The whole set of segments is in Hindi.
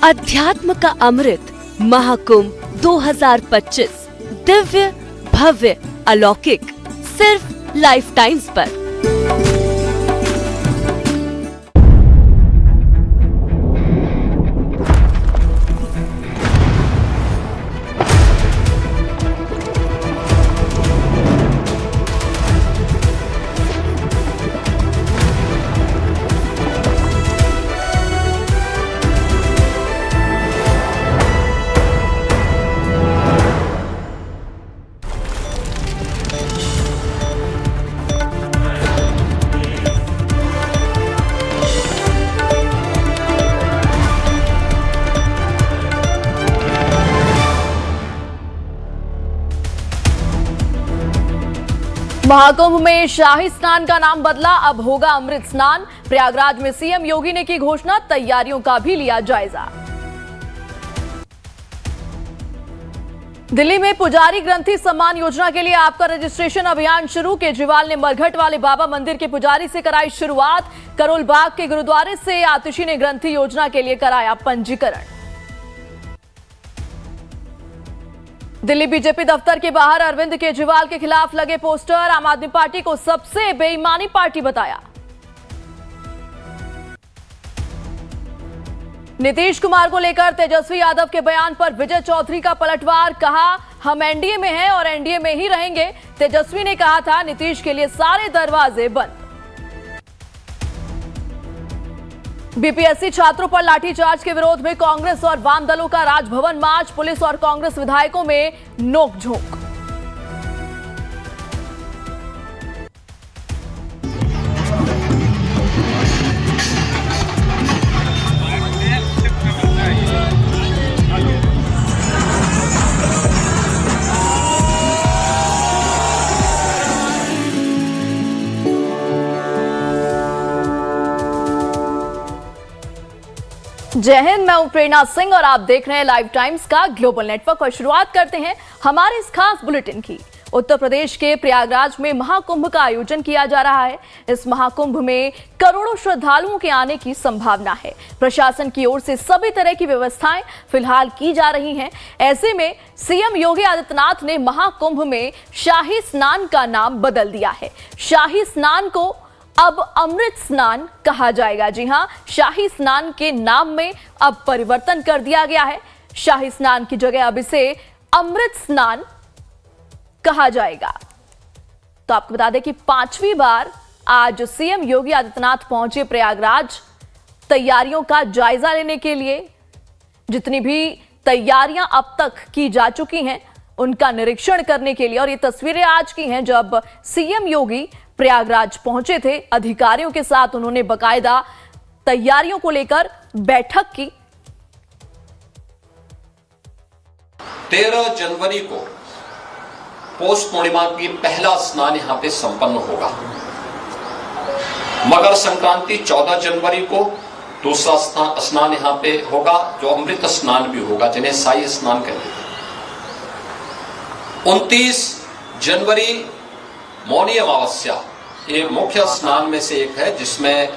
अध्यात्म का अमृत महाकुंभ 2025 दिव्य भव्य अलौकिक सिर्फ लाइफ टाइम्स पर। महाकुंभ में शाही स्नान का नाम बदला, अब होगा अमृत स्नान। प्रयागराज में सीएम योगी ने की घोषणा, तैयारियों का भी लिया जायजा। दिल्ली में पुजारी ग्रंथी सम्मान योजना के लिए आपका रजिस्ट्रेशन अभियान शुरू। केजरीवाल ने मरघट वाले बाबा मंदिर के पुजारी से कराई शुरुआत। करोल बाग के गुरुद्वारे से आतिशी ने ग्रंथी योजना के लिए कराया पंजीकरण। दिल्ली बीजेपी दफ्तर के बाहर अरविंद केजरीवाल के खिलाफ लगे पोस्टर, आम आदमी पार्टी को सबसे बेईमानी पार्टी बताया। नीतीश कुमार को लेकर तेजस्वी यादव के बयान पर विजय चौधरी का पलटवार, कहा हम एनडीए में हैं और एनडीए में ही रहेंगे। तेजस्वी ने कहा था नीतीश के लिए सारे दरवाजे बंद। बीपीएससी छात्रों पर लाठीचार्ज के विरोध में कांग्रेस और वाम दलों का राजभवन मार्च, पुलिस और कांग्रेस विधायकों में नोकझोंक। जय हिंद, मैं हूं प्रेरणा सिंह और आप देख रहे हैं लाइव टाइम्स का ग्लोबल नेटवर्क। और शुरुआत करते हैं हमारे इस खास बुलेटिन की। उत्तर प्रदेश के प्रयागराज में महाकुंभ का आयोजन किया जा रहा है। इस महाकुंभ में करोड़ों श्रद्धालुओं के आने की संभावना है। प्रशासन की ओर से सभी तरह की व्यवस्थाएं फिलहाल की जा रही हैं। ऐसे में सीएम योगी आदित्यनाथ ने महाकुंभ में शाही स्नान का नाम बदल दिया है। शाही स्नान को अब अमृत स्नान कहा जाएगा। जी हां, शाही स्नान के नाम में अब परिवर्तन कर दिया गया है। शाही स्नान की जगह अब इसे अमृत स्नान कहा जाएगा। तो आपको बता दें कि 5वीं बार आज सीएम योगी आदित्यनाथ पहुंचे प्रयागराज तैयारियों का जायजा लेने के लिए। जितनी भी तैयारियां अब तक की जा चुकी हैं उनका निरीक्षण करने के लिए। और ये तस्वीरें आज की हैं जब सीएम योगी प्रयागराज पहुंचे थे। अधिकारियों के साथ उन्होंने बकायदा तैयारियों को लेकर बैठक की। 13 जनवरी को पौष पूर्णिमा की पहला स्नान यहां पे संपन्न होगा। मकर संक्रांति 14 जनवरी को दूसरा स्नान यहां पे होगा, जो अमृत स्नान भी होगा, जिन्हें शाही स्नान कहते हैं। 29 जनवरी मौनी अमावस्या, ये मुख्य स्नान में से एक है, जिसमें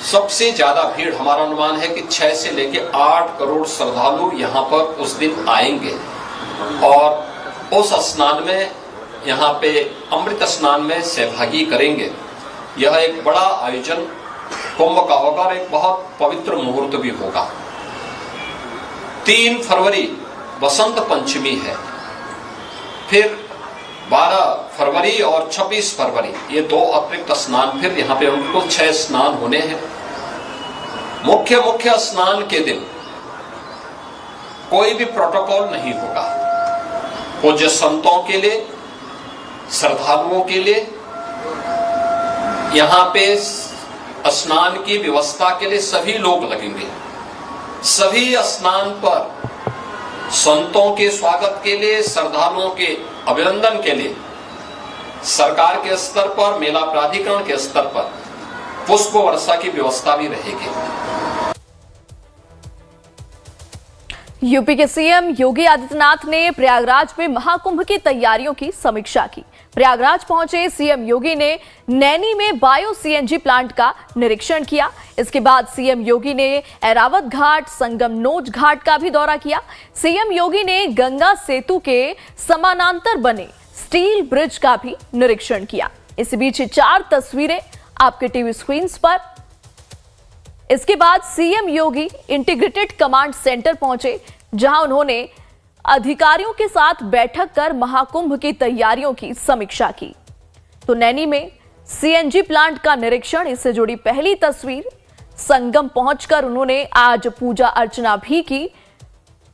सबसे ज्यादा भीड़, हमारा अनुमान है कि 6 से लेकर 8 करोड़ श्रद्धालु यहां पर उस दिन आएंगे। और उस स्नान में यहां पे अमृत स्नान में सहभागी करेंगे। यह एक बड़ा आयोजन कुंभ का होगा और एक बहुत पवित्र मुहूर्त भी होगा। 3 फरवरी बसंत पंचमी है। फिर 12 फरवरी और 26 फरवरी ये 2 अतिरिक्त स्नान, फिर यहाँ पे उनको 6 स्नान होने हैं। मुख्य स्नान के दिन कोई भी प्रोटोकॉल नहीं होगा। पूज्य संतों के लिए, श्रद्धालुओं के लिए यहाँ पे स्नान की व्यवस्था के लिए सभी लोग लगेंगे। सभी स्नान पर संतों के स्वागत के लिए, श्रद्धालुओं के अभिनंदन के लिए सरकार के स्तर पर, मेला प्राधिकरण के स्तर पर पुष्प वर्षा की व्यवस्था भी रहेगी। यूपी के सीएम योगी आदित्यनाथ ने प्रयागराज में महाकुंभ की तैयारियों की समीक्षा की। प्रयागराज पहुंचे सीएम योगी ने नैनी में बायो सीएनजी प्लांट का निरीक्षण किया। इसके बाद सीएम योगी ने ऐरावत घाट, संगमनोज घाट का भी दौरा किया। सीएम योगी ने गंगा सेतु के समानांतर बने स्टील ब्रिज का भी निरीक्षण किया। इस बीच 4 तस्वीरें आपके टीवी स्क्रीन पर। इसके बाद सीएम योगी इंटीग्रेटेड कमांड सेंटर पहुंचे, जहां उन्होंने अधिकारियों के साथ बैठक कर महाकुंभ की तैयारियों की समीक्षा की। तो नैनी में सीएनजी प्लांट का निरीक्षण, इससे जुड़ी पहली तस्वीर। संगम पहुंचकर उन्होंने आज पूजा अर्चना भी की।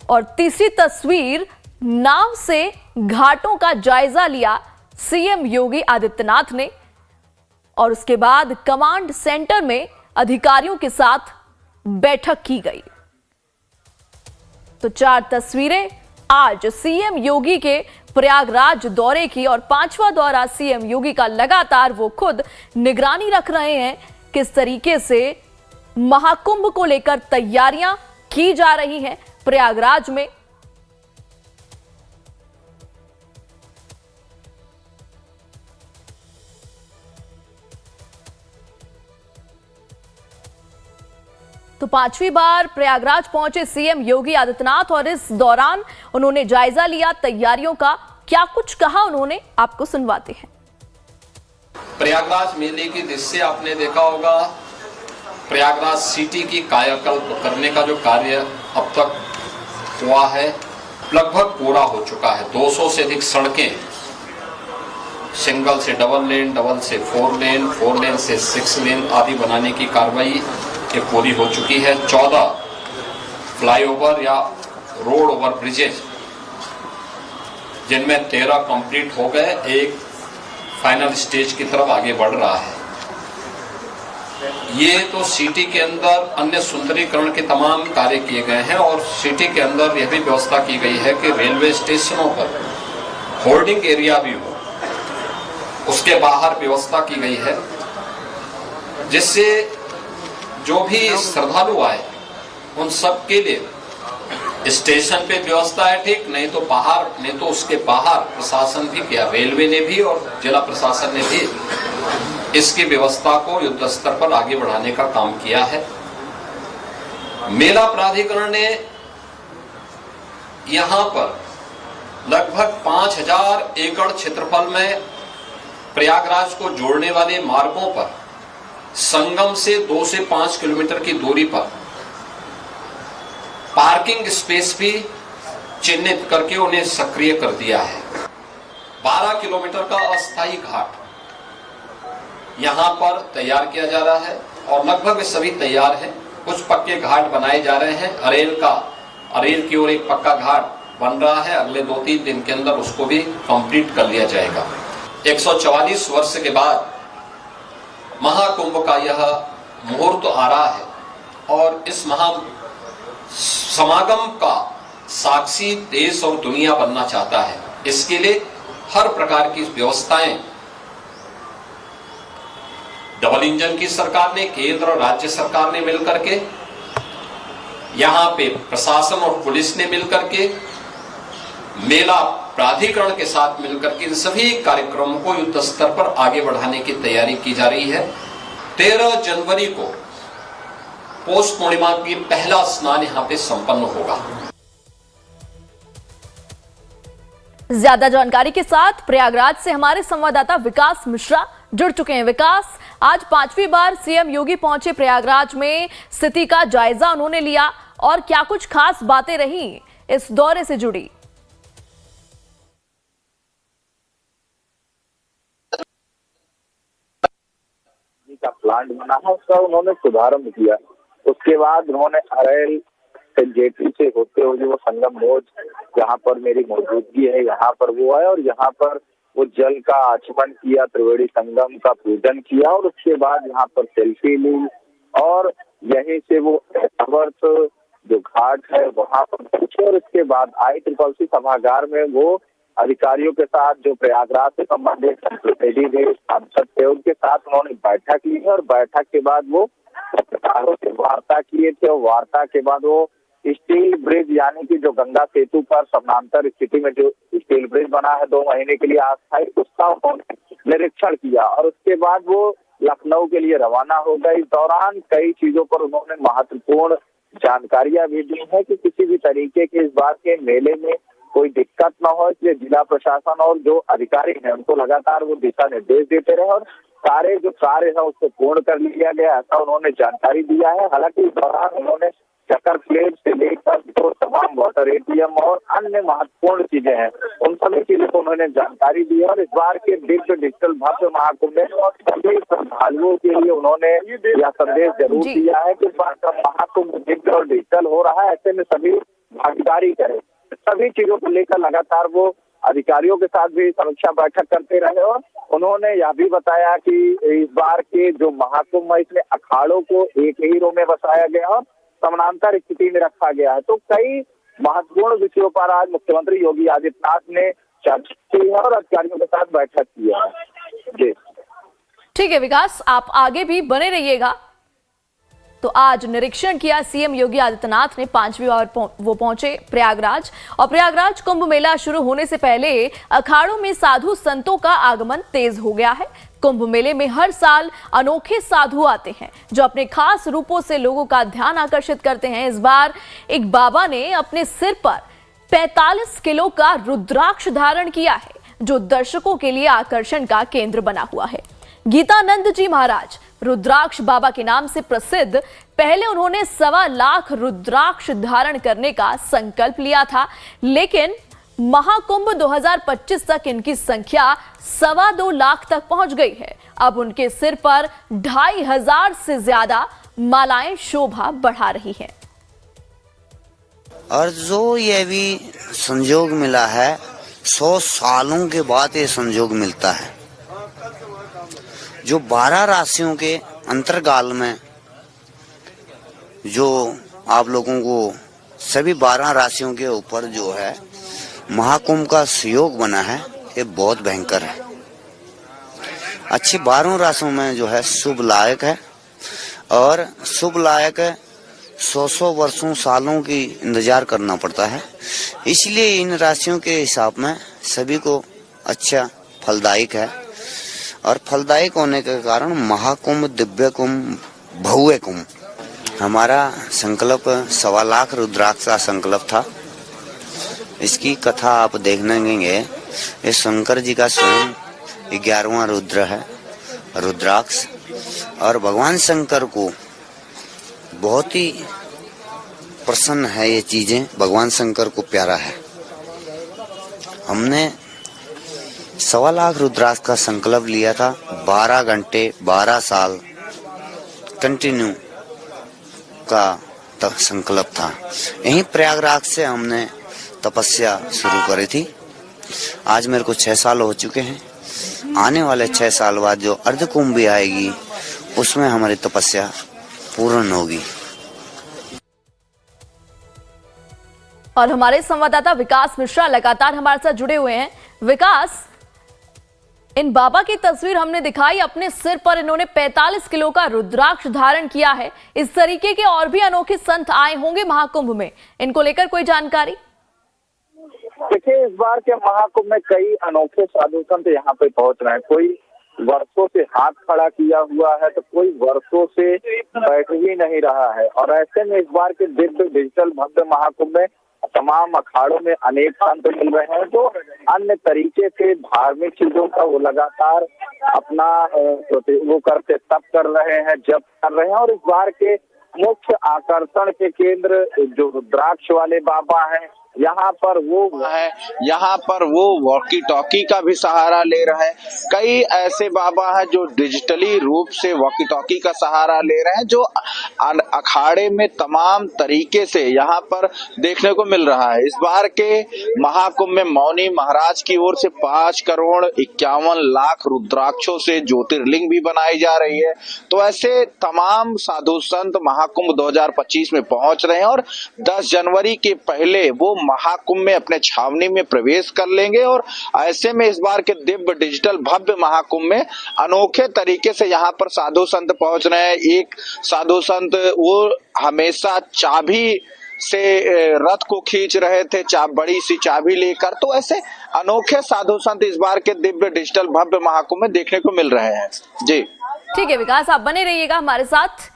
और तीसरी तस्वीर, नाव से घाटों का जायजा लिया सीएम योगी आदित्यनाथ ने। और उसके बाद कमांड सेंटर में अधिकारियों के साथ बैठक की गई। तो 4 तस्वीरें आज सीएम योगी के प्रयागराज दौरे की। और 5वां दौरा सीएम योगी का लगातार वो खुद निगरानी रख रहे हैं किस तरीके से महाकुंभ को लेकर तैयारियां की जा रही हैं प्रयागराज में। तो 5वीं बार प्रयागराज पहुंचे सीएम योगी आदित्यनाथ और इस दौरान उन्होंने जायजा लिया तैयारियों का। क्या कुछ कहा उन्होंने, आपको सुनवाते हैं। प्रयागराज मेले की दृश्य आपने देखा होगा। प्रयागराज सिटी की कायाकल्प करने का जो कार्य अब तक हुआ है लगभग पूरा हो चुका है। 200 से अधिक सड़कें, सिंगल से डबल लेन, डबल से 4 लेन, 4 लेन से 6 लेन आदि बनाने की कार्रवाई ये पूरी हो चुकी है। 14 फ्लाईओवर या रोड ओवर ब्रिजेज, जिनमें 13 कंप्लीट हो गए, एक फाइनल स्टेज की तरफ आगे बढ़ रहा है। ये तो सिटी के अंदर अन्य सुंदरीकरण के तमाम कार्य किए गए हैं। और सिटी के अंदर यह भी व्यवस्था की गई है कि रेलवे स्टेशनों पर होल्डिंग एरिया भी हो, उसके बाहर व्यवस्था की गई है, जिससे जो भी श्रद्धालु आए उन सब के लिए स्टेशन पे व्यवस्था है। ठीक नहीं तो बाहर, नहीं तो उसके बाहर प्रशासन भी किया, रेलवे ने भी और जिला प्रशासन ने भी इसकी व्यवस्था को युद्ध स्तर पर आगे बढ़ाने का काम किया है। मेला प्राधिकरण ने यहां पर लगभग 5000 एकड़ क्षेत्रफल में प्रयागराज को जोड़ने वाले मार्गों पर संगम से 2 से 5 किलोमीटर की दूरी पर पार्किंग स्पेस भी चिन्हित करके उन्हें सक्रिय कर दिया है। 12 किलोमीटर का अस्थायी घाट यहां पर तैयार किया जा रहा है और लगभग सभी तैयार हैं। कुछ पक्के घाट बनाए जा रहे हैं। अरेल की ओर एक पक्का घाट बन रहा है, अगले 2-3 दिन के अंदर उसको भी कंप्लीट कर लिया जाएगा। 144 वर्ष के बाद महाकुंभ का यह मुहूर्त आ रहा है और इस महा समागम का साक्षी देश और दुनिया बनना चाहता है। इसके लिए हर प्रकार की व्यवस्थाएं डबल इंजन की सरकार ने, केंद्र और राज्य सरकार ने मिलकर के, यहां पे प्रशासन और पुलिस ने मिलकर के, मेला प्राधिकरण के साथ मिलकर के इन सभी कार्यक्रमों को युद्ध स्तर पर आगे बढ़ाने की तैयारी की जा रही है। 13 जनवरी को पौष पूर्णिमा की पहला स्नान यहां पे संपन्न होगा। ज्यादा जानकारी के साथ प्रयागराज से हमारे संवाददाता विकास मिश्रा जुड़ चुके हैं। विकास, आज 5वीं बार सीएम योगी पहुंचे प्रयागराज में, स्थिति का जायजा उन्होंने लिया और क्या कुछ खास बातें रही इस दौरे से जुड़ी? का प्लांट बना है उसका उन्होंने शुभारंभ किया। उसके बाद उन्होंने अरेल से जेटी से होते हुए वो संगमनोज, जहाँ पर मेरी मौजूदगी है, यहाँ पर वो आए और यहाँ पर वो जल का आचमन किया, त्रिवेणी संगम का पूजन किया और उसके बाद यहाँ पर सेल्फी ली और यहीं से वो ऐरावत जो घाट है वहां पर पहुंचे और इसके बाद ICCC सभागार में वो अधिकारियों के साथ जो प्रयागराज से संबंधित सांसद थे उनके साथ उन्होंने बैठक ली और बैठक के बाद वो पत्रकारों से वार्ता किए थे और वार्ता के बाद वो स्टील ब्रिज यानी कि जो गंगा सेतु पर समानांतर स्थिति में जो स्टील ब्रिज बना है 2 महीने के लिए अस्थायी, उसका उन्होंने निरीक्षण किया और उसके बाद वो लखनऊ के लिए रवाना हो गए। इस दौरान कई चीजों पर उन्होंने महत्वपूर्ण जानकारियां भी दी है कि किसी भी तरीके के इस बार के मेले में कोई दिक्कत न हो, इसलिए जिला प्रशासन और जो अधिकारी हैं उनको लगातार वो दिशा निर्देश देते रहे और सारे जो कार्य है उसको पूर्ण कर लिया गया, ऐसा उन्होंने जानकारी दिया है। हालांकि इस दौरान उन्होंने चक्कर प्लेट से लेकर जो तमाम वाटर एटीएम और अन्य महत्वपूर्ण चीजें हैं उन सभी चीजों को उन्होंने जानकारी दी है और इस बार के दिव्य डिजिटल भव्य महाकुंभ में सभी श्रद्धालुओं के लिए उन्होंने यह संदेश जरूर दिया है कि इस बार का महाकुंभ दिव्य और डिजिटल हो रहा है, ऐसे में सभी भागीदारी करें। सभी चीजों को लेकर लगातार वो अधिकारियों के साथ भी समीक्षा बैठक करते रहे और उन्होंने यह भी बताया कि इस बार के जो महाकुंभ है इसमें अखाड़ों को एक ही रो में बसाया गया और समानांतर स्थिति में रखा गया है। तो कई महत्वपूर्ण विषयों पर आज मुख्यमंत्री योगी आदित्यनाथ ने चर्चा की है और अधिकारियों के साथ बैठक किया है। जी ठीक है विकास, आप आगे भी बने रहिएगा। तो आज निरीक्षण किया सीएम योगी आदित्यनाथ ने, 5वीं बार वो पहुंचे प्रयागराज और प्रयागराज कुंभ मेला शुरू होने से पहले अखाड़ों में साधु संतों का आगमन तेज हो गया है। कुंभ मेले में हर साल अनोखे साधु आते हैं जो अपने खास रूपों से लोगों का ध्यान आकर्षित करते हैं। इस बार एक बाबा ने अपने सिर पर 45 किलो का रुद्राक्ष धारण किया है जो दर्शकों के लिए आकर्षण का केंद्र बना हुआ है। गीतानंद जी महाराज रुद्राक्ष बाबा के नाम से प्रसिद्ध, पहले उन्होंने 1.25 लाख रुद्राक्ष धारण करने का संकल्प लिया था, लेकिन महाकुंभ 2025 तक इनकी संख्या 2.25 लाख तक पहुंच गई है। अब उनके सिर पर 2500 से ज्यादा मालाएं शोभा बढ़ा रही हैं। और जो ये भी संजोग मिला है, 100 सालों के बाद ये संजोग मिलता है। जो 12 राशियों के अंतर्गाल में जो आप लोगों को सभी 12 राशियों के ऊपर जो है महाकुंभ का सहयोग बना है, ये बहुत भयंकर है। अच्छी 12 राशियों में जो है शुभ लायक है और शुभ लायक 100 वर्षों सालों की इंतजार करना पड़ता है। इसलिए इन राशियों के हिसाब में सभी को अच्छा फलदायक है और फलदायक होने के कारण महाकुंभ, दिव्य कुंभ, भव्य कुंभ, हमारा संकल्प 1.25 लाख रुद्राक्ष का संकल्प था। इसकी कथा आप देखने ये शंकर जी का स्वयं 11वां रुद्र है, रुद्राक्ष, और भगवान शंकर को बहुत ही प्रसन्न है ये चीजें, भगवान शंकर को प्यारा है। हमने 1.25 लाख रुद्राक्ष का संकल्प लिया था। 12 घंटे 12 साल कंटिन्यू का संकल्प था। यहीं प्रयागराज से हमने तपस्या शुरू करी थी। आज मेरे को 6 साल हो चुके हैं। आने वाले 6 साल बाद जो अर्ध कुंभ भी आएगी उसमें हमारी तपस्या पूर्ण होगी। और हमारे संवाददाता विकास मिश्रा लगातार हमारे साथ जुड़े हुए हैं। विकास, इन बाबा की तस्वीर हमने दिखाई, अपने सिर पर इन्होंने 45 किलो का रुद्राक्ष धारण किया है। इस तरीके के और भी अनोखे संत आए होंगे महाकुंभ में, इनको लेकर कोई जानकारी? देखिए, इस बार के महाकुंभ में कई अनोखे साधु संत यहाँ पे पहुंच रहे हैं। कोई वर्षों से हाथ खड़ा किया हुआ है तो कोई वर्षों से बैठ ही नहीं रहा है। और ऐसे में इस बार के दिव्य डिजिटल भव्य महाकुंभ में तमाम अखाड़ों में अनेक संत मिल रहे हैं जो अन्य तरीके से धार्मिक चीजों का वो लगातार अपना वो करते तप कर रहे हैं, जप कर रहे हैं। और इस बार के मुख्य आकर्षण के केंद्र जो रुद्राक्ष वाले बाबा हैं, यहाँ पर वो वॉकी टॉकी का भी सहारा ले रहे हैं। कई ऐसे बाबा हैं जो डिजिटली रूप से वॉकी टॉकी का सहारा ले रहे हैं, जो अखाड़े में तमाम तरीके से यहाँ पर देखने को मिल रहा है। इस बार के महाकुंभ में मौनी महाराज की ओर से 5 करोड़ 51 लाख रुद्राक्षों से ज्योतिर्लिंग भी बनाई जा रही है। तो ऐसे तमाम साधु संत महाकुंभ 2025 में पहुंच रहे हैं और 10 जनवरी के पहले वो महाकुंभ में अपने छावनी में प्रवेश कर लेंगे। और ऐसे में इस बार के दिव्य डिजिटल भव्य महाकुंभ में अनोखे तरीके से यहाँ पर साधु संत पहुंच रहे हैं। एक साधु संत वो हमेशा चाबी से रथ को खींच रहे थे बड़ी सी चाबी लेकर। तो ऐसे अनोखे साधु संत इस बार के दिव्य डिजिटल भव्य महाकुंभ में देखने को मिल रहे हैं। जी ठीक है विकास, आप बने रहिएगा हमारे साथ।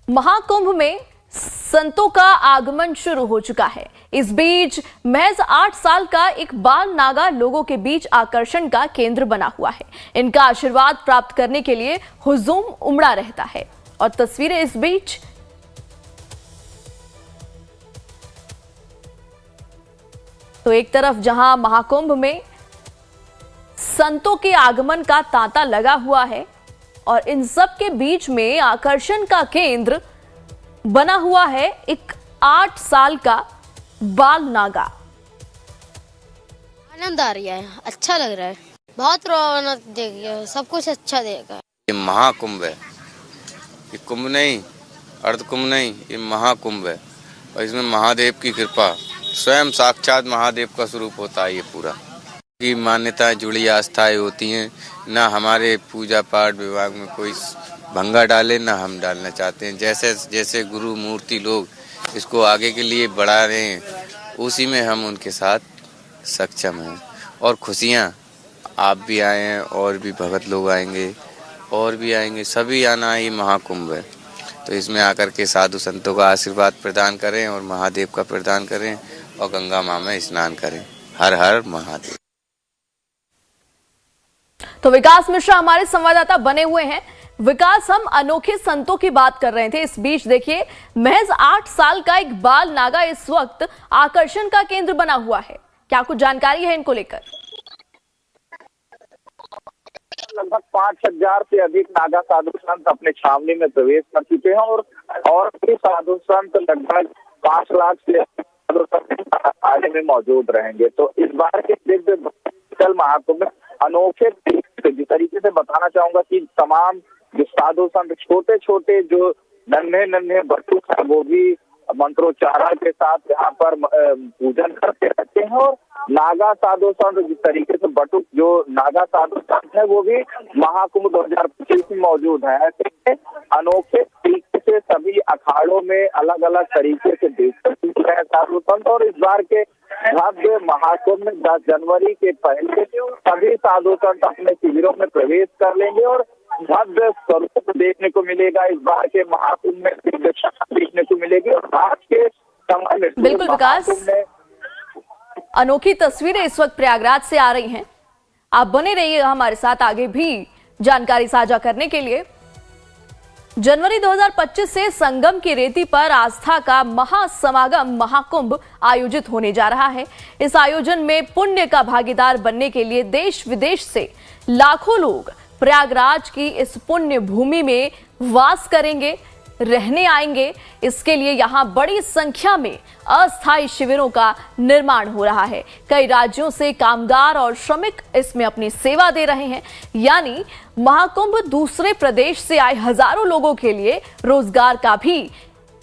महाकुंभ में संतों का आगमन शुरू हो चुका है। इस बीच महज 8 साल का एक बाल नागा लोगों के बीच आकर्षण का केंद्र बना हुआ है। इनका आशीर्वाद प्राप्त करने के लिए हुजूम उमड़ा रहता है। और तस्वीरें इस बीच तो एक तरफ जहां महाकुंभ में संतों के आगमन का तांता लगा हुआ है और इन सब के बीच में आकर्षण का केंद्र बना हुआ है एक 8 साल का बाल नागा। आनंद आ रहा है, अच्छा लग रहा है, बहुत रौनक देगी, सब कुछ अच्छा देगा। ये महाकुंभ है, ये कुंभ नहीं, अर्ध कुंभ नहीं, ये महाकुंभ है और इसमें महादेव की कृपा, स्वयं साक्षात महादेव का स्वरूप होता है। ये पूरा की मान्यताएं जुड़ी आस्थाएं होती हैं। ना हमारे पूजा पाठ विभाग में कोई भंगा डाले, ना हम डालना चाहते हैं। जैसे जैसे गुरु मूर्ति लोग इसको आगे के लिए बढ़ा रहे हैं, उसी में हम उनके साथ सक्षम हैं। और खुशियाँ आप भी आए हैं और भी भगत लोग आएंगे और भी आएंगे, सभी आना है। ये महाकुंभ है तो इसमें आकर के साधु संतों का आशीर्वाद प्रदान करें और महादेव का प्रदान करें और गंगा माँ में स्नान करें। हर हर महादेव। तो विकास मिश्रा हमारे संवाददाता बने हुए हैं। विकास, हम अनोखे संतों की बात कर रहे थे। इस बीच देखिए महज 8 साल का एक बाल नागा इस वक्त आकर्षण का केंद्र बना हुआ है। क्या कुछ जानकारी है इनको लेकर? लगभग 5,000 से अधिक नागा साधु संत अपने छावनी में प्रवेश कर चुके हैं और भी साधु संत लगभग 5 लाख से साधु संत आगे में मौजूद रहेंगे। तो इस बार के दिव्य डिजिटल महाकुंभ में अनोखे जिस तरीके से बताना चाहूंगा कि तमाम जो साधु संत छोटे छोटे जो नन्हे बटुक है वो भी मंत्रोच्चारण के साथ यहाँ पर पूजन करते रहते हैं। और नागा साधु संत जिस तरीके से बटुक जो नागा साधु संत है वो भी महाकुंभ 2025 में मौजूद है। ऐसे अनोखे तरीके से सभी अखाड़ों में अलग अलग तरीके से देखते हैं साधु संत। और इस बार के भव्य महाकुंभ में 10 जनवरी के पहले सभी साधु संत अपने शिविरों में प्रवेश कर लेंगे और भव्य स्वरूप देखने को मिलेगा। इस बार के महाकुंभ में देखने को मिलेगी। और आज के समय में बिल्कुल विकास, अनोखी तस्वीरें इस वक्त प्रयागराज से आ रही हैं। आप बने रहिएगा हमारे साथ आगे भी जानकारी साझा करने के लिए। जनवरी 2025 से संगम की रेती पर आस्था का महासमागम महाकुंभ आयोजित होने जा रहा है। इस आयोजन में पुण्य का भागीदार बनने के लिए देश विदेश से लाखों लोग प्रयागराज की इस पुण्य भूमि में वास करेंगे, रहने आएंगे। इसके लिए यहां बड़ी संख्या में अस्थायी शिविरों का निर्माण हो रहा है। कई राज्यों से कामगार और श्रमिक इसमें अपनी सेवा दे रहे हैं। यानी महाकुंभ दूसरे प्रदेश से आए हजारों लोगों के लिए रोजगार का भी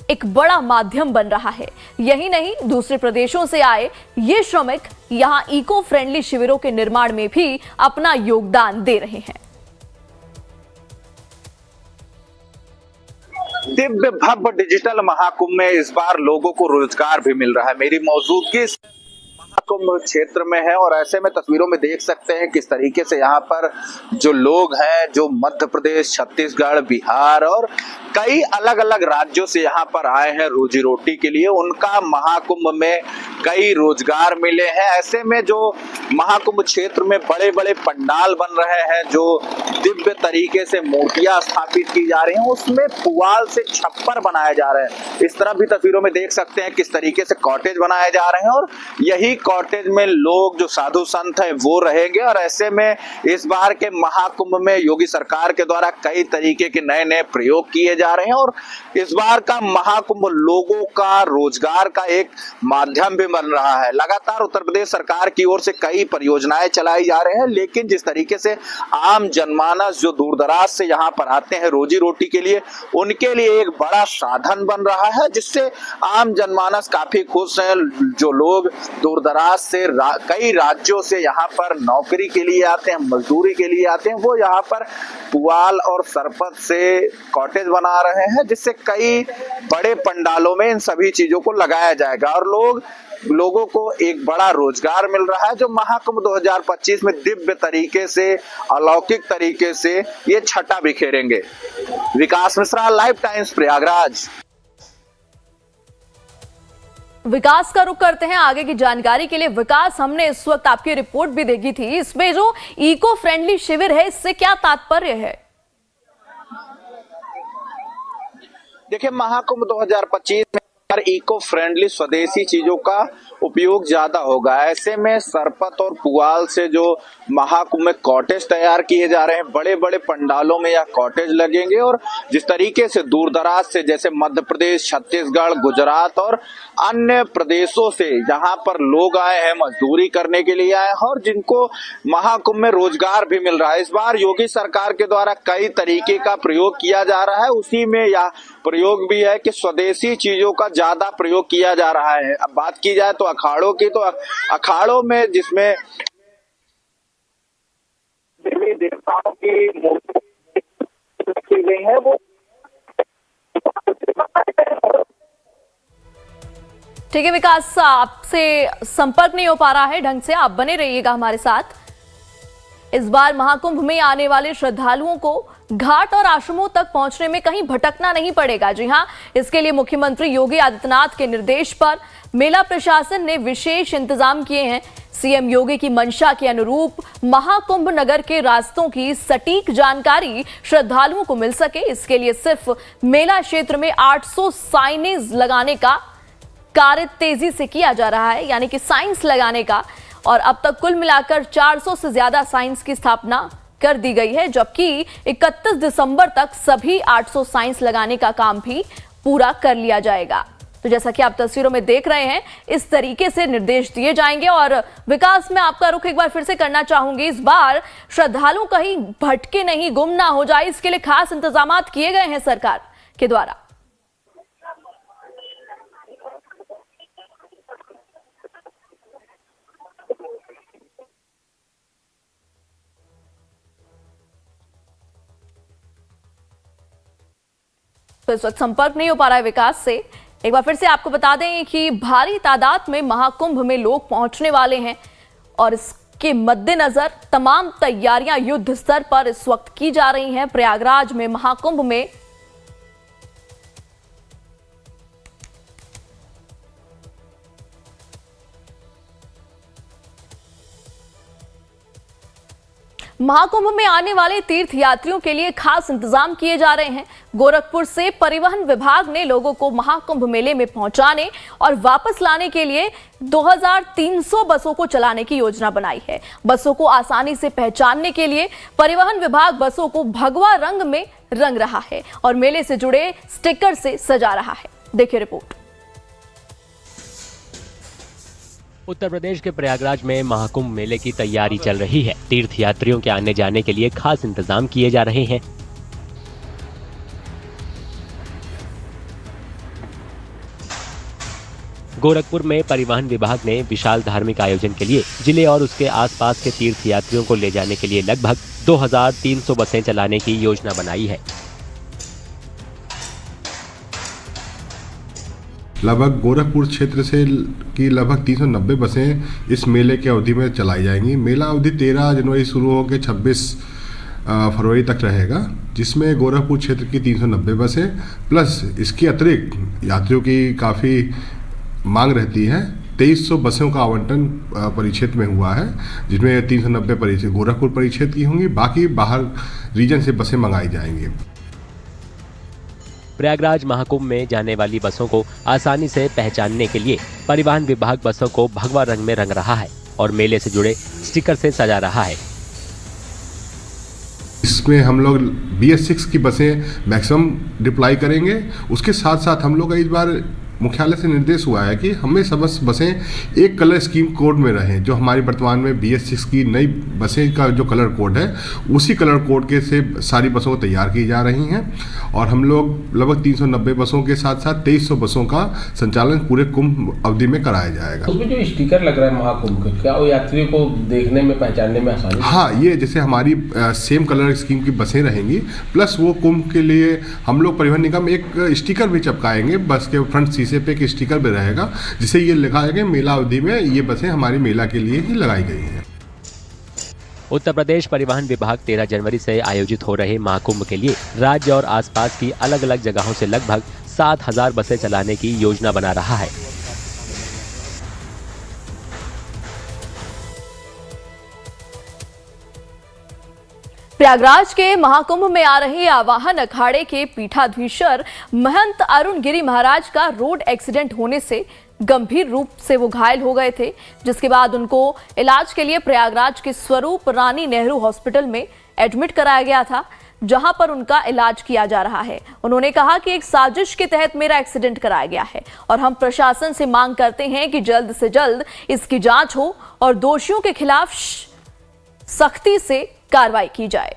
एक बड़ा माध्यम बन रहा है। यही नहीं, दूसरे प्रदेशों से आए ये श्रमिक यहां इको फ्रेंडली शिविरों के निर्माण में भी अपना योगदान दे रहे हैं। दिव्य भव्य डिजिटल महाकुंभ में इस बार लोगों को रोजगार भी मिल रहा है। मेरी मौजूदगी महाकुंभ क्षेत्र में है और ऐसे में तस्वीरों में देख सकते हैं किस तरीके से यहाँ पर जो लोग हैं, जो मध्य प्रदेश, छत्तीसगढ़, बिहार और कई अलग अलग राज्यों से यहाँ पर आए हैं रोजी रोटी के लिए, उनका महाकुंभ में कई रोजगार मिले हैं। ऐसे में जो महाकुंभ क्षेत्र में बड़े बड़े पंडाल बन रहे हैं, जो दिव्य तरीके से मूर्तियां स्थापित की जा रही हैं, उसमें पुआल से छप्पर बनाए जा रहे हैं। इस तरह भी तस्वीरों में देख सकते हैं किस तरीके से कॉटेज बनाए जा रहे हैं और यही कॉटेज में लोग जो साधु संत हैं वो रहेंगे। और ऐसे में इस बार के महाकुंभ में योगी सरकार के द्वारा कई तरीके के नए नए प्रयोग किए जा रहे हैं और इस बार का महाकुंभ लोगों का रोजगार का एक माध्यम भी बन रहा है। लगातार उत्तर प्रदेश सरकार की ओर से कई परियोजनाएं चलाई जा रहे हैं, लेकिन जिस तरीके से आम जनमानस जो दूर दराज से यहाँ पर आते हैं रोजी रोटी के लिए, उनके लिए एक बड़ा साधन बन रहा है, जिससे आम जनमानस काफी खुश हैं। जो लोग दूर दराज से कई राज्यों से यहाँ पर नौकरी के लिए आते हैं, मजदूरी के लिए आते हैं, वो यहाँ पर पुआल और सरपत से कॉटेज बना रहे हैं, जिससे कई बड़े पंडालों में इन सभी चीजों को लगाया जाएगा और लोगों को एक बड़ा रोजगार मिल रहा है, जो महाकुंभ 2025 में दिव्य तरीके से, अलौकिक तरीके से ये छटा बिखेरेंगे। विकास मिश्रा, लाइव टाइम्स, प्रयागराज। विकास का रुख करते हैं आगे की जानकारी के लिए। विकास, हमने इस वक्त आपकी रिपोर्ट भी देखी थी, इसमें जो इको फ्रेंडली शिविर है, इससे क्या तात्पर्य है? देखिए, महाकुंभ 2025 में इको फ्रेंडली स्वदेशी चीजों का उपयोग ज्यादा होगा। ऐसे में सरपत और पुआल से जो महाकुंभ में कॉटेज तैयार किए जा रहे हैं, बड़े बड़े पंडालों में यह कॉटेज लगेंगे और जिस तरीके से दूर दराज से, जैसे मध्य प्रदेश, छत्तीसगढ़, गुजरात और अन्य प्रदेशों से यहाँ पर लोग आए हैं, मजदूरी करने के लिए आए हैं और जिनको महाकुंभ में रोजगार भी मिल रहा है। इस बार योगी सरकार के द्वारा कई तरीके का प्रयोग किया जा रहा है, उसी में यह प्रयोग भी है कि स्वदेशी चीजों का ज्यादा प्रयोग किया जा रहा है। अब बात की जाए तो अखाड़ों की, तो अखाड़ों में जिसमें देवी देवताओं की मूर्ति रखी गई है, वो ठीक है विकास, आपसे संपर्क नहीं हो पा रहा है ढंग से, आप बने रहिएगा हमारे साथ। इस बार महाकुंभ में आने वाले श्रद्धालुओं को घाट और आश्रमों तक पहुंचने में कहीं भटकना नहीं पड़ेगा। जी हां, इसके लिए मुख्यमंत्री योगी आदित्यनाथ के निर्देश पर मेला प्रशासन ने विशेष इंतजाम किए हैं। सीएम योगी की मंशा के अनुरूप महाकुंभ नगर के रास्तों की सटीक जानकारी श्रद्धालुओं को मिल सके, इसके लिए सिर्फ मेला क्षेत्र में 800 साइनेज लगाने का कार्य तेजी से किया जा रहा है, यानी कि साइंस लगाने का, और अब तक कुल मिलाकर 400 से ज्यादा साइंस की स्थापना कर दी गई है, जबकि 31 दिसंबर तक सभी 800 साइंस लगाने का काम भी पूरा कर लिया जाएगा। तो जैसा कि आप तस्वीरों में देख रहे हैं, इस तरीके से निर्देश दिए जाएंगे। और विकास, में आपका रुख एक बार फिर से करना चाहूंगी, इस बार श्रद्धालु कहीं भटके नहीं, गुम ना हो जाए, इसके लिए खास इंतजाम किए गए हैं सरकार के द्वारा। तो इस वक्त संपर्क नहीं हो पा रहा है विकास से। एक बार फिर से आपको बता दें कि भारी तादाद में महाकुंभ में लोग पहुंचने वाले हैं और इसके मद्देनजर तमाम तैयारियां युद्ध स्तर पर इस वक्त की जा रही हैं। प्रयागराज में महाकुंभ में महाकुंभ में आने वाले तीर्थ यात्रियों के लिए खास इंतजाम किए जा रहे हैं। गोरखपुर से परिवहन विभाग ने लोगों को महाकुंभ मेले में पहुंचाने और वापस लाने के लिए 2300 बसों को चलाने की योजना बनाई है। बसों को आसानी से पहचानने के लिए परिवहन विभाग बसों को भगवा रंग में रंग रहा है और मेले से जुड़े स्टिकर से सजा रहा है। देखिए रिपोर्ट। उत्तर प्रदेश के प्रयागराज में महाकुंभ मेले की तैयारी चल रही है। तीर्थ यात्रियों के आने जाने के लिए खास इंतजाम किए जा रहे हैं। गोरखपुर में परिवहन विभाग ने विशाल धार्मिक आयोजन के लिए जिले और उसके आसपास के तीर्थ यात्रियों को ले जाने के लिए लगभग 2300 बसें चलाने की योजना बनाई है। लगभग गोरखपुर क्षेत्र से की लगभग 390 बसें इस मेले की अवधि में चलाई जाएंगी। मेला अवधि 13 जनवरी शुरू होकर 26 फरवरी तक रहेगा, जिसमें गोरखपुर क्षेत्र की 390 बसें प्लस इसके अतिरिक्त यात्रियों की काफ़ी मांग रहती है। 2300 बसों का आवंटन परिक्षेत्र में हुआ है, जिसमें 390 परिक्षेत्र गोरखपुर परिक्षेत्र की होंगी, बाकी बाहर रीजन से बसें मंगाई जाएंगी। प्रयागराज महाकुंभ में जाने वाली बसों को आसानी से पहचानने के लिए परिवहन विभाग बसों को भगवा रंग में रंग रहा है और मेले से जुड़े स्टिकर से सजा रहा है। इसमें हम लोग BS6 की बसें मैक्सिमम डिप्लॉय करेंगे। उसके साथ साथ हम लोग इस बार मुख्यालय से निर्देश हुआ है कि हमें समस्त बसें एक कलर स्कीम कोड में रहें। जो हमारी वर्तमान में BS6 की नई बसें का जो कलर कोड है उसी कलर कोड के से सारी बसों को तैयार की जा रही हैं और हम लोग लगभग 390 बसों के साथ साथ 2300 बसों का संचालन पूरे कुंभ अवधि में कराया जाएगा। उसमें जो स्टिकर लग रहा है महाकुंभ का, क्या वो यात्रियों को देखने में पहचानने में आसानी? हाँ, ये जैसे हमारी सेम कलर स्कीम की बसें रहेंगी, प्लस वो कुंभ के लिए हम लोग परिवहन निगम एक स्टिकर भी चिपकाएंगे। बस के फ्रंट शीशे पे एक स्टिकर भी रहेगा जिसे ये लिखा है कि मेला अवधि में ये बसें हमारी मेला के लिए ही लगाई गई हैं। उत्तर प्रदेश परिवहन विभाग 13 जनवरी से आयोजित हो रहे महाकुंभ के लिए राज्य और आसपास की अलग अलग जगहों से लगभग 7000 बसें चलाने की योजना बना रहा है। प्रयागराज के महाकुंभ में आ रहे आवाहन अखाड़े के पीठाधीश्वर महंत अरुण गिरी महाराज का रोड एक्सीडेंट होने से गंभीर रूप से वो घायल हो गए थे, जिसके बाद उनको इलाज के लिए प्रयागराज के स्वरूप रानी नेहरू हॉस्पिटल में एडमिट कराया गया था, जहां पर उनका इलाज किया जा रहा है। उन्होंने कहा कि एक साजिश के तहत मेरा एक्सीडेंट कराया गया है और हम प्रशासन से मांग करते हैं कि जल्द से जल्द इसकी जांच हो और दोषियों के खिलाफ सख्ती से कार्रवाई की जाए।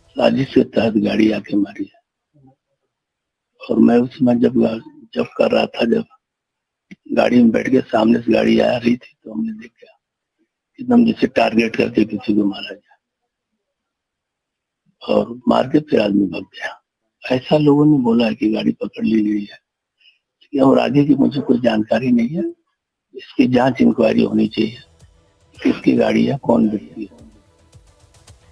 साजिश के तहत गाड़ी आके मारी है और मैं उस समय जब कर रहा था, जब गाड़ी में बैठ के सामने से गाड़ी आ रही थी तो हमने देखा एकदम जैसे टारगेट करके किसी को मारा जाए और मार के फिर आदमी भाग गया। ऐसा लोगों ने बोला है कि गाड़ी पकड़ ली गई है और आगे की मुझे कोई जानकारी नहीं है। इसकी जांच इंक्वायरी होनी चाहिए, किसकी गाड़ी है, कौन व्यक्ति है।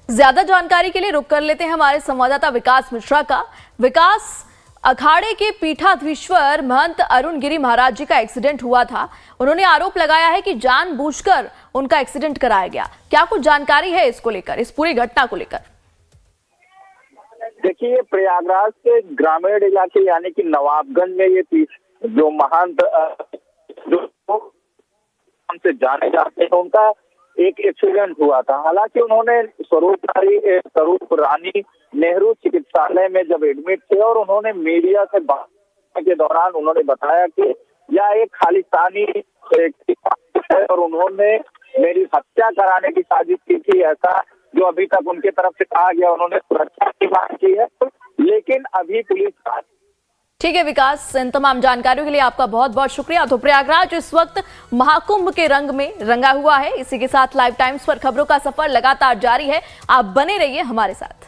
ज्यादा जानकारी के लिए रुक कर लेते हैं हमारे संवाददाता विकास मिश्रा का। विकास, अखाड़े के पीठाधीश्वर महंत अरुण गिरी महाराज जी का एक्सीडेंट हुआ था। उन्होंने आरोप लगाया है कि जानबूझकर उनका एक्सीडेंट कराया गया। क्या कुछ जानकारी है इसको लेकर, इस पूरी घटना को लेकर? देखिए, प्रयागराज के ग्रामीण इलाके यानी कि नवाबगंज में ये जो महंत जो से जाने जाते हैं, उनका एक एक्सीडेंट हुआ था। हालांकि उन्होंने स्वरूप रानी नेहरू चिकित्सालय में जब एडमिट थे और उन्होंने मीडिया से बात के दौरान उन्होंने बताया कि यह एक खालिस्तानी है और उन्होंने मेरी हत्या कराने की साजिश की थी, ऐसा जो अभी तक उनके तरफ से कहा गया। उन्होंने सुरक्षा की मांग की है, लेकिन अभी पुलिस। ठीक है विकास, इन तमाम जानकारियों के लिए आपका बहुत बहुत शुक्रिया। तो प्रयागराज इस वक्त महाकुंभ के रंग में रंगा हुआ है। इसी के साथ लाइव टाइम्स पर खबरों का सफर लगातार जारी है। आप बने रहिए हमारे साथ।